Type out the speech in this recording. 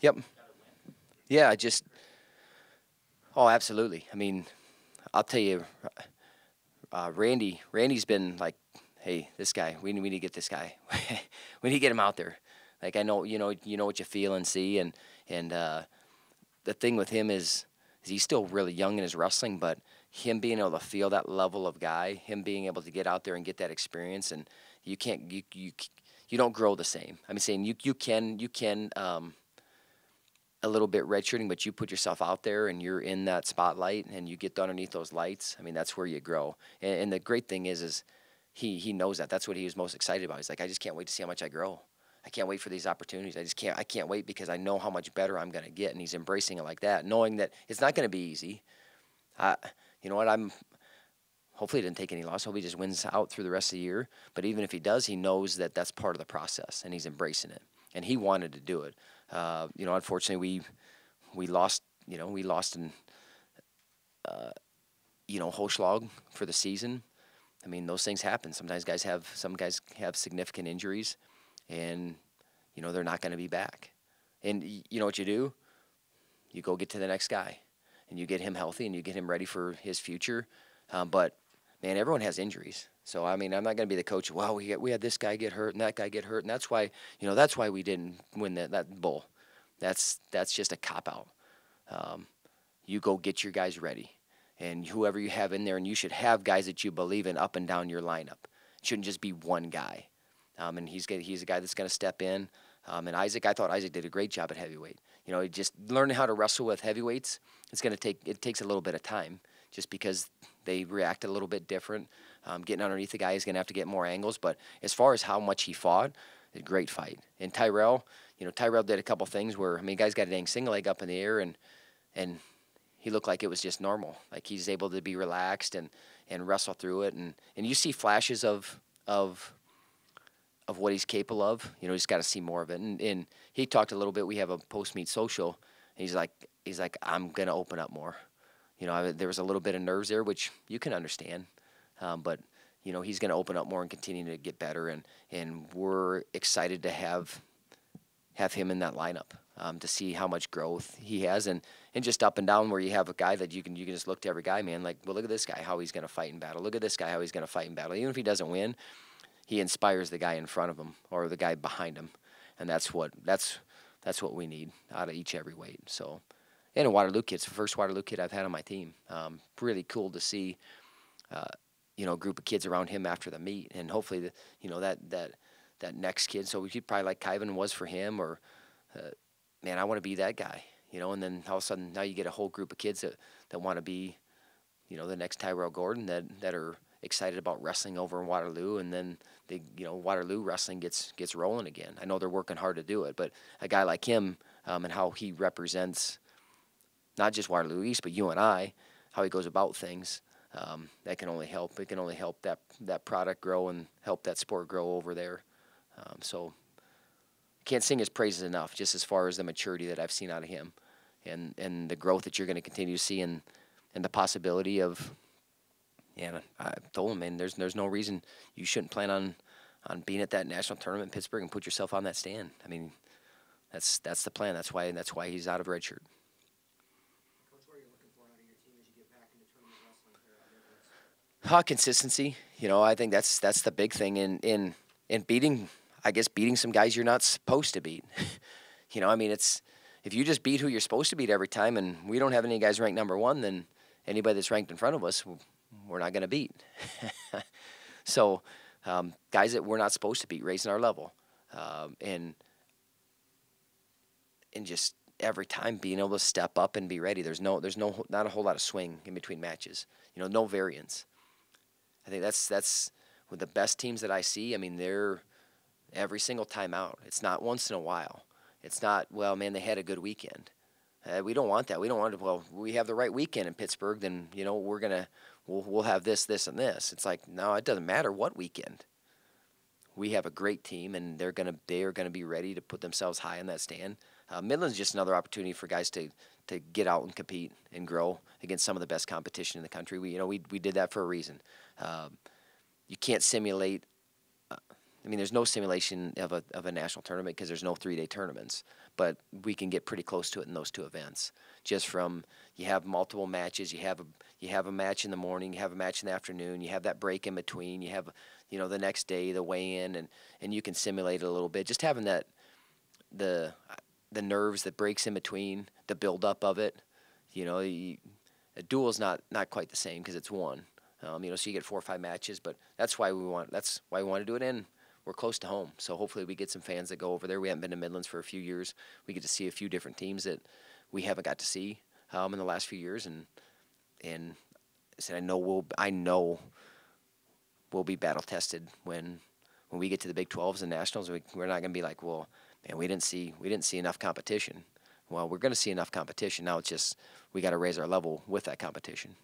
Yep. Yeah, oh, absolutely. I mean, I'll tell you, Randy's been like, hey, this guy, we need to get this guy. We need to get him out there. Like I know, you know what you feel and see, and the thing with him is he's still really young in his wrestling, but him being able to feel that level of guy, him being able to get out there and get that experience, and you can't you don't grow the same. I'm saying you can a little bit redshirting, but you put yourself out there and you're in that spotlight and you get underneath those lights. I mean, that's where you grow. And the great thing is he knows that. That's what he was most excited about. He's like, I just can't wait to see how much I grow. I can't wait for these opportunities. I can't wait because I know how much better I'm going to get. And he's embracing it like that, knowing that it's not going to be easy. You know what? Hopefully he didn't take any loss. Hope he just wins out through the rest of the year. But even if he does, he knows that that's part of the process and he's embracing it. And he wanted to do it. Unfortunately, we lost. We lost in Hochschlag for the season. I mean, those things happen. Some guys have significant injuries, and they're not going to be back. And you know what you do? You go get to the next guy, and you get him healthy, and you get him ready for his future. But man, everyone has injuries. So I mean, I'm not going to be the coach. Well, we had this guy get hurt and that guy get hurt, and that's why we didn't win that bowl. That's just a cop out. You go get your guys ready, and whoever you have in there, and you should have guys that you believe in up and down your lineup. It shouldn't just be one guy. And he's a guy that's going to step in. And I thought Isaac did a great job at heavyweight. Just learning how to wrestle with heavyweights. It takes a little bit of time, just because they react a little bit different. Getting underneath the guy is going to have to get more angles. But as far as how much he fought, a great fight. And Tyrell, Tyrell did a couple things where, guy's got a dang single leg up in the air, and he looked like it was just normal. Like he's able to be relaxed and wrestle through it. And you see flashes of what he's capable of. You just got to see more of it. And he talked a little bit. We have a post-meet social. And he's like, I'm going to open up more. There was a little bit of nerves there, which you can understand. But he's going to open up more and continue to get better. And we're excited to have him in that lineup, to see how much growth he has. And just up and down, where you have a guy that you can just look to every guy, man, like, well, look at this guy, how he's going to fight in battle. Look at this guy, how he's going to fight in battle. Even if he doesn't win, he inspires the guy in front of him or the guy behind him. And that's what we need out of every weight. So, and a Waterloo kid's the first Waterloo kid I've had on my team. Really cool to see, a group of kids around him after the meet, and hopefully that next kid. So we could probably, like Kyvan was for him, or man, I want to be that guy, And then all of a sudden now you get a whole group of kids that want to be, the next Tyrell Gordon, that are excited about wrestling over in Waterloo, and then Waterloo wrestling gets rolling again. I know they're working hard to do it, but a guy like him, and how he represents not just Waterloo East, but UNI, how he goes about things, that can only help. It can only help that product grow and help that sport grow over there. So can't sing his praises enough, just as far as the maturity that I've seen out of him, and the growth that you're going to continue to see, and the possibility of. Yeah, I told him, man, there's no reason you shouldn't plan on being at that national tournament in Pittsburgh and put yourself on that stand. I mean, that's the plan. That's why he's out of redshirt. Coach, what are you looking for out of your team as you get back into tournament wrestling here at Midlands? Consistency. I think that's the big thing in beating some guys you're not supposed to beat. It's if you just beat who you're supposed to beat every time, and we don't have any guys ranked number one, then anybody that's ranked in front of us, we're not going to beat. So guys that we're not supposed to beat, raising our level, and just every time being able to step up and be ready. There's not a whole lot of swing in between matches. No variance. I think that's with the best teams that I see. They're every single time out. It's not once in a while. It's not, well, man, they had a good weekend. We don't want that. We don't want to, well, we have the right weekend in Pittsburgh, then, we'll have this, and this. It's like, no, it doesn't matter what weekend. We have a great team, and they are going to be ready to put themselves high in that stand. Midlands is just another opportunity for guys to get out and compete and grow against some of the best competition in the country. We did that for a reason. You can't simulate I mean, there's no simulation of a national tournament because there's no 3-day tournaments, but we can get pretty close to it in those two events. Just from you have multiple matches, you have a match in the morning, you have a match in the afternoon, you have that break in between, you have the next day the weigh in, and you can simulate it a little bit. Just having that the nerves that breaks in between, the build up of it. A duel is not quite the same because it's one. So you get 4 or 5 matches, but that's why we want to do it in. We're close to home, so hopefully we get some fans that go over there. We haven't been to Midlands for a few years. We get to see a few different teams that we haven't got to see in the last few years, and I said I know we'll be battle tested when we get to the Big 12s and Nationals. We're not going to be like, well, man, we didn't see enough competition. Well, we're going to see enough competition. Now it's just we got to raise our level with that competition.